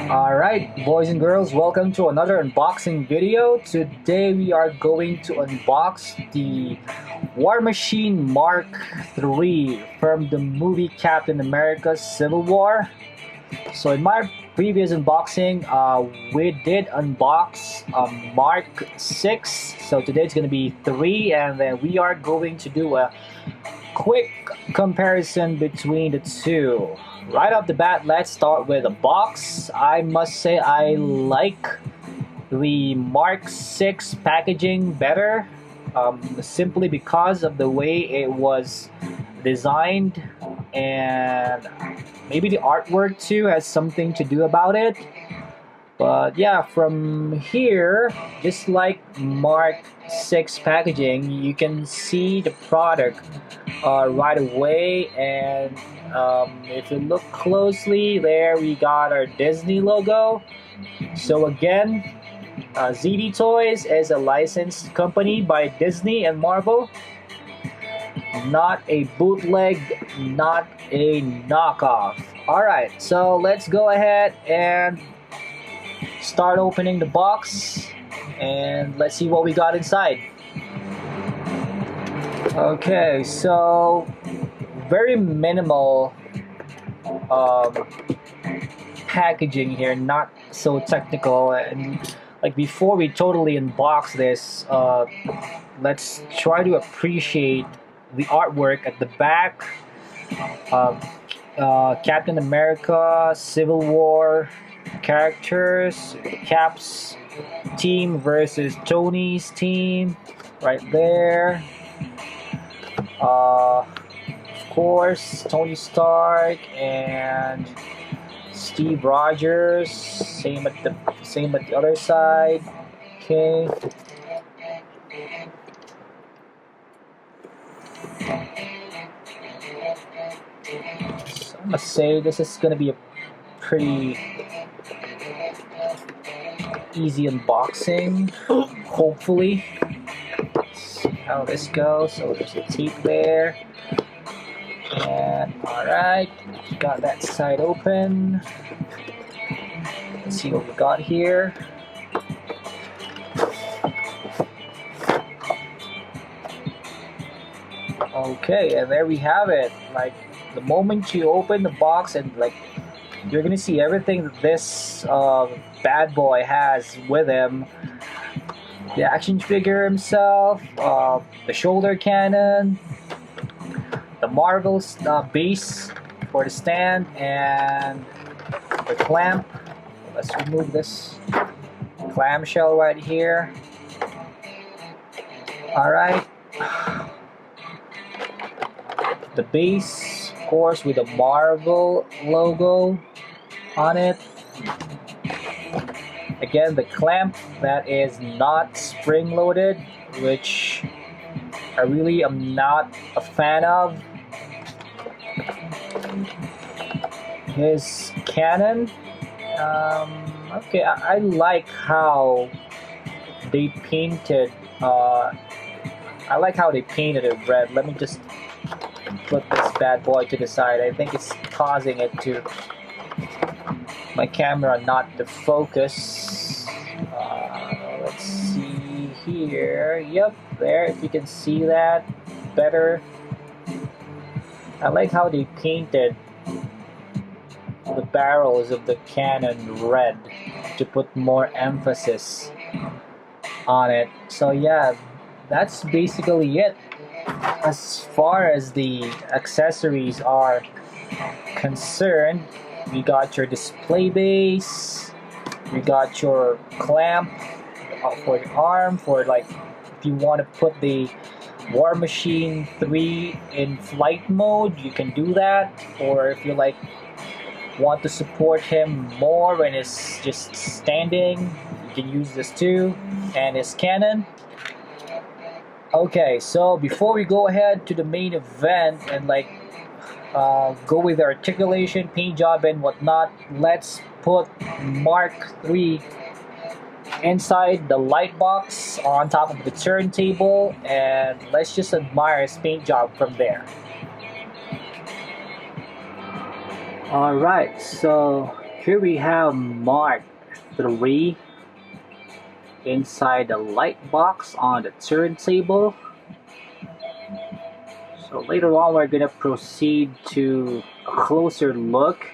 Alright, boys and girls, welcome to another unboxing video. Today we are going to unbox the Warmachine Mark III from the movie Captain America Civil War. So in my previous unboxing, we did unbox Mark 6. So today it's going to be 3, and then we are going to do a quick comparison between the two. Right off the bat, let's start with a box. I must say I like the Mark 6 packaging better, simply because of the way it was designed, and maybe the artwork too has something to do about it. But yeah, from here, just like Mark 6 packaging, you can see the product right away. And if you look closely, there we got our Disney logo. So again, ZD Toys is a licensed company by Disney and Marvel. Not a bootleg, not a knockoff. Alright, so let's go ahead and start opening the box, and let's see what we got inside. Okay, so very minimal packaging here, not so technical. And like before we totally unbox this, let's try to appreciate the artwork at the back. Captain America Civil War characters, Cap's team versus Tony's team right there. Of course, Tony Stark and Steve Rogers. Same at the other side. Okay. So I must say this is gonna be a pretty easy unboxing, hopefully. Let's see how this goes. So there's a tape there, and alright, got that side open. Let's see what we got here. Okay, and there we have it. Like, the moment you open the box, and like, you're gonna see everything that this bad boy has with him. The action figure himself, the shoulder cannon, the Marvel base for the stand, and the clamp. Let's remove this clamshell right here. Alright. The base, of course, with the Marvel logo on it. Again, the clamp that is not spring-loaded, which I really am not a fan of. His cannon. Okay, I like how they painted. I like how they painted it red. Let me just put this bad boy to the side. I think it's causing it to my camera not to focus. Let's see here. Yep, there, if you can see that better. I like how they painted the barrels of the cannon red to put more emphasis on it. So yeah, that's basically it as far as the accessories are concerned. We got your display base, we got your clamp for the arm, for like if you want to put the Warmachine 3 in flight mode, you can do that. Or if you like want to support him more when he's just standing, you can use this too. And his cannon. Okay, so before we go ahead to the main event and like go with the articulation, paint job, and whatnot, let's put Mark III inside the light box on top of the turntable, and let's just admire his paint job from there. Alright, so here we have Mark 3 inside the light box on the turntable. So later on we're gonna proceed to a closer look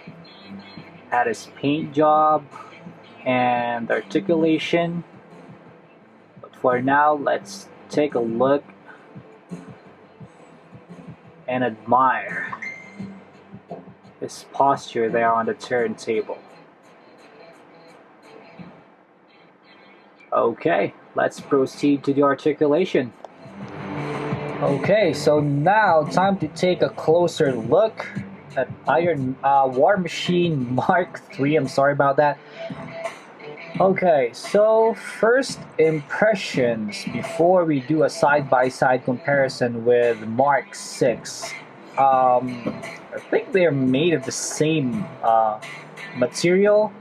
at his paint job and articulation. But for now, let's take a look and admire his posture there on the turntable. Okay, let's proceed to the articulation. Okay, so now time to take a closer look at Warmachine Mark 3. I'm sorry about that. Okay, so first impressions before we do a side-by-side comparison with Mark 6. I think they're made of the same material.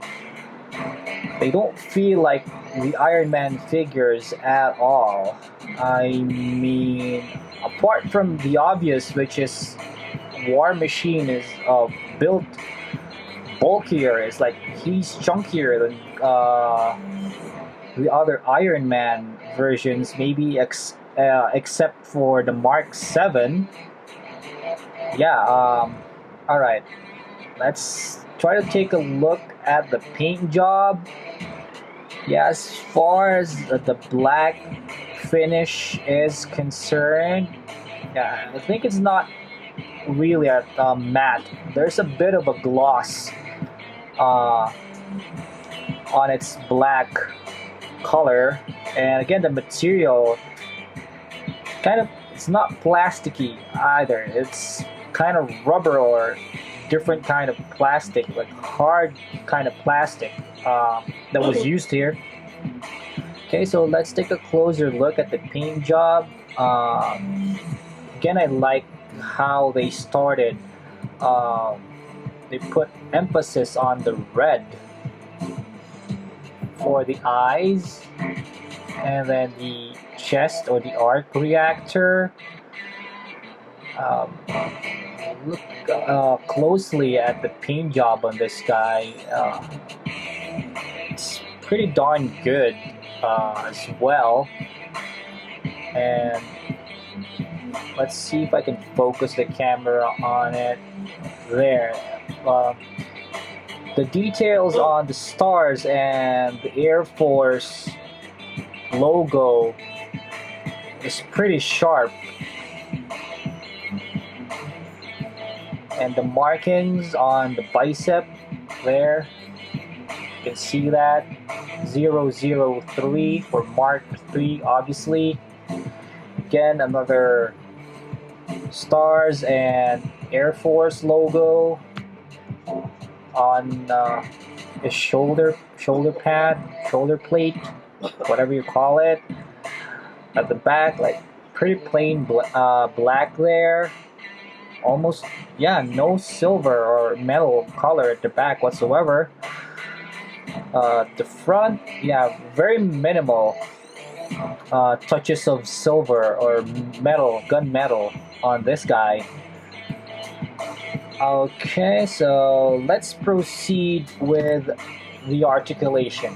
They don't feel like the Iron Man figures at all. I mean, apart from the obvious, which is Warmachine is built bulkier. It's like he's chunkier than the other Iron Man versions, maybe except for the Mark 7. Yeah, alright. Let's try to take a look at the paint job. Yeah, as far as the black finish is concerned, yeah, I think it's not really a matte. There's a bit of a gloss on its black color, and again the material it's not plasticky either. It's kind of rubber or different kind of plastic, like hard kind of plastic that was used here. Okay, so let's take a closer look at the paint job. Again, I like how they started. They put emphasis on the red for the eyes, and then the chest or the arc reactor. Look closely at the paint job on this guy. It's pretty darn good as well. And let's see if I can focus the camera on it. There. The details on the stars and the Air Force logo is pretty sharp. And the markings on the bicep there, you can see that 003 for Mark 3, obviously. Again, another stars and Air Force logo on his shoulder pad, shoulder plate, whatever you call it. At the back, like pretty plain black there. Almost, yeah, no silver or metal color at the back whatsoever. The front, yeah, very minimal touches of silver or metal, gunmetal on this guy. Okay, so let's proceed with the articulation.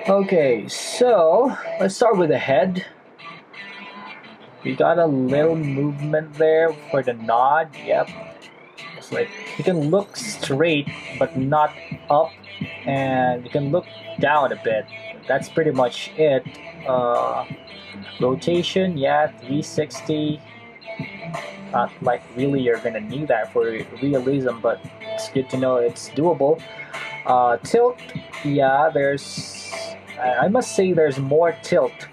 Okay, so let's start with the head. We got a little movement there for the nod. Yep. It's like you can look straight but not up, and you can look down a bit. That's pretty much it. Rotation, yeah, 360. Not like really you're gonna need that for realism, but it's good to know it's doable. Tilt, yeah, I must say there's more tilt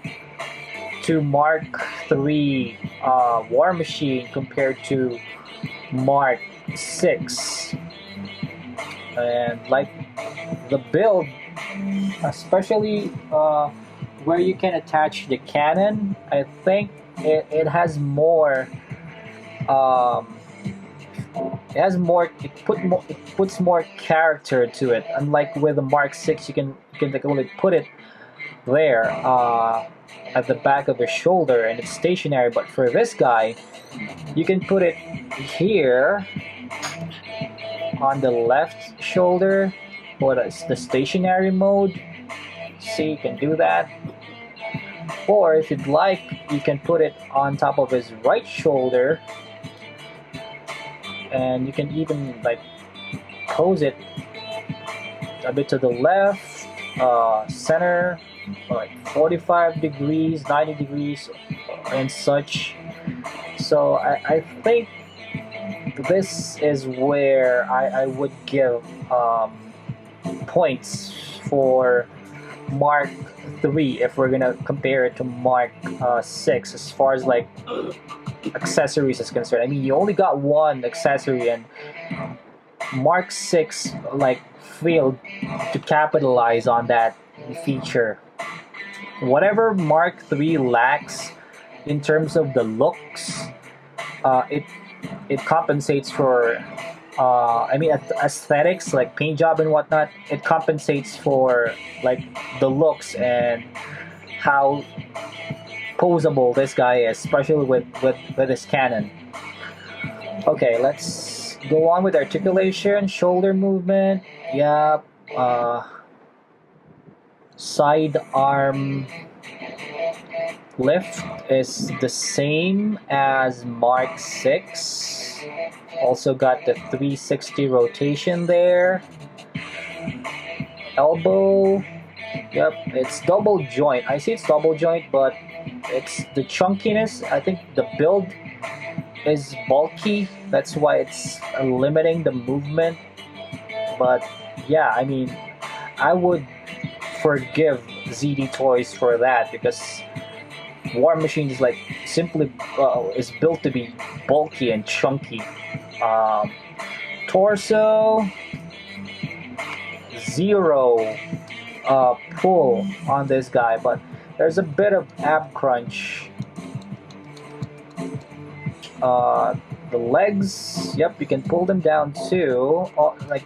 to Mark 3 Warmachine compared to Mark 6. And like the build, especially where you can attach the cannon, I think it has more. It puts more character to it. Unlike with the Mark 6, you can like only put it there at the back of the shoulder and it's stationary. But for this guy, you can put it here on the left shoulder for the stationary mode. See, you can do that. Or if you'd like, you can put it on top of his right shoulder, and you can even like pose it a bit to the left, center, like 45 degrees, 90 degrees, and such. So I think this is where I would give points for Mark 3 if we're gonna compare it to Mark 6 as far as like accessories is concerned. I mean, you only got one accessory, and Mark 6 like failed to capitalize on that feature. Whatever Mark 3 lacks in terms of the looks, it compensates for I mean aesthetics like paint job and whatnot. It compensates for like the looks and how posable this guy is, especially with his cannon. Okay, let's go on with articulation, shoulder movement. Yeah, side arm lift is the same as Mark 6. Also got the 360 rotation there. Elbow, yep, it's double joint. I see it's double joint, but it's the chunkiness. I think the build is bulky. That's why it's limiting the movement. But yeah, I mean, I would forgive ZD Toys for that, because Warmachine is like simply is built to be bulky and chunky. Torso, zero pull on this guy, but there's a bit of ab crunch. The legs, yep, you can pull them down too. Like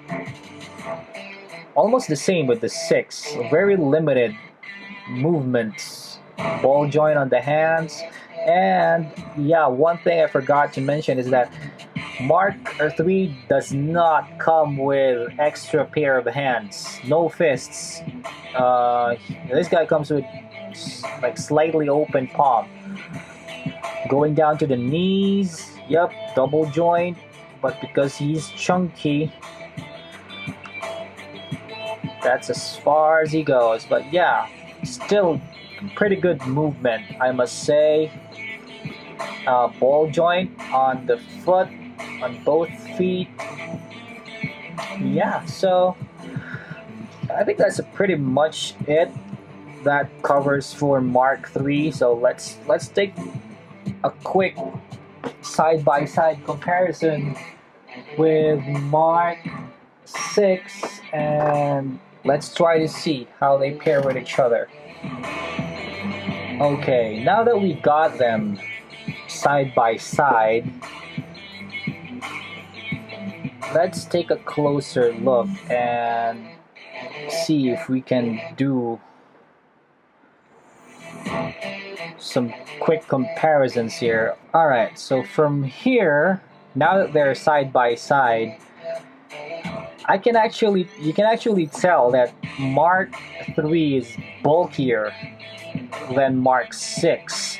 almost the same with the 6. Very limited movements. Ball joint on the hands. And yeah, one thing I forgot to mention is that Mark 3 does not come with extra pair of hands. No fists. This guy comes with like slightly open palm. Going down to the knees. Yep, double joint. But because he's chunky, that's as far as he goes. But yeah, still pretty good movement, I must say. Ball joint on the foot, on both feet. Yeah, so I think that's pretty much it. That covers for Mark 3. So let's take a quick side-by-side comparison with Mark 6, and let's try to see how they pair with each other. Okay, now that we got them side by side, let's take a closer look and see if we can do some quick comparisons here. Alright, so from here, now that they're side by side, you can actually tell that Mark 3 is bulkier than Mark 6.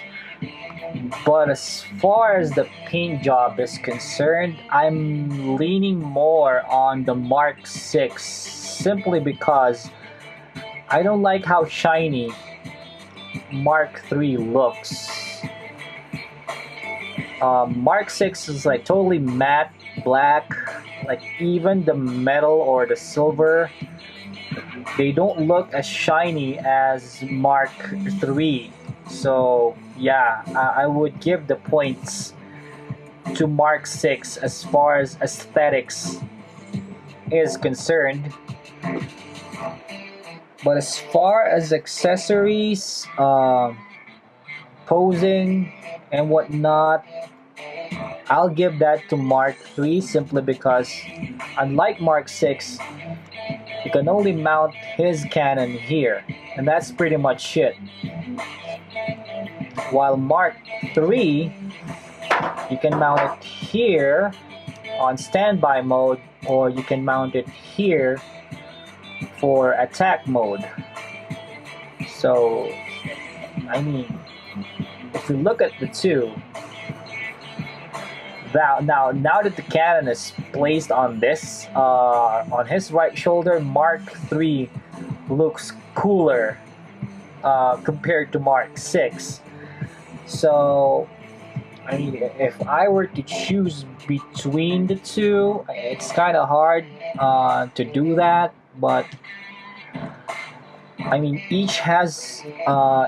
But as far as the paint job is concerned, I'm leaning more on the Mark 6 simply because I don't like how shiny Mark 3 looks. Mark 6 is like totally matte black, like even the metal or the silver, they don't look as shiny as Mark 3. So yeah, I would give the points to Mark 6 as far as aesthetics is concerned. But as far as accessories, posing and whatnot, I'll give that to Mark 3 simply because unlike Mark 6, you can only mount his cannon here, and that's pretty much it. While Mark 3, you can mount it here on standby mode, or you can mount it here for attack mode. So, I mean, if we look at the two, now that the cannon is placed on this, on his right shoulder, Mark III looks cooler compared to Mark VI. So, I mean, if I were to choose between the two, it's kind of hard to do that, but I mean, each has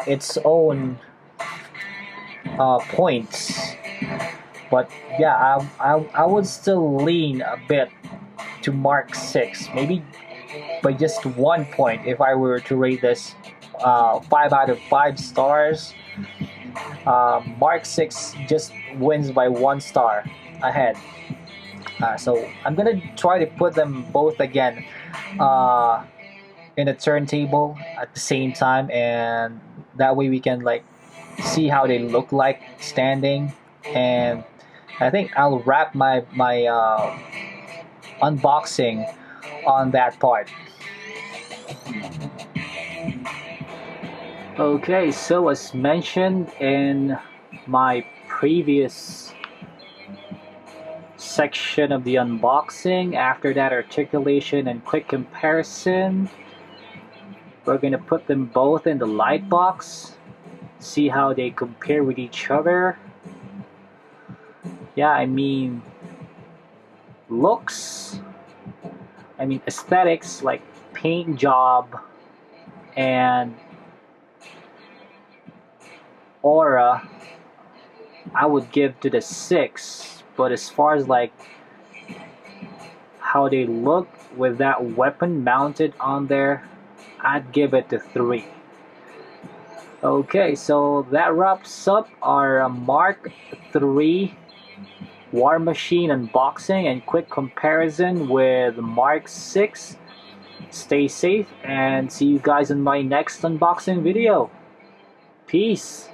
its own points. But yeah, I would still lean a bit to Mark 6, maybe by just 1 point if I were to rate this 5 out of 5 stars. Mark 6 just wins by 1 star ahead. So I'm gonna try to put them both again in a turntable at the same time, and that way we can like see how they look like standing. And I think I'll wrap my unboxing on that part. Okay, so as mentioned in my previous section of the unboxing, after that articulation and quick comparison, we're gonna put them both in the light box, see how they compare with each other. Yeah, I mean, looks, I mean, aesthetics, like paint job and aura, I would give to the 6. But as far as like how they look with that weapon mounted on there, I'd give it to 3. Okay, so that wraps up our Mark III Warmachine unboxing and quick comparison with Mark 6. Stay safe and see you guys in my next unboxing video. Peace.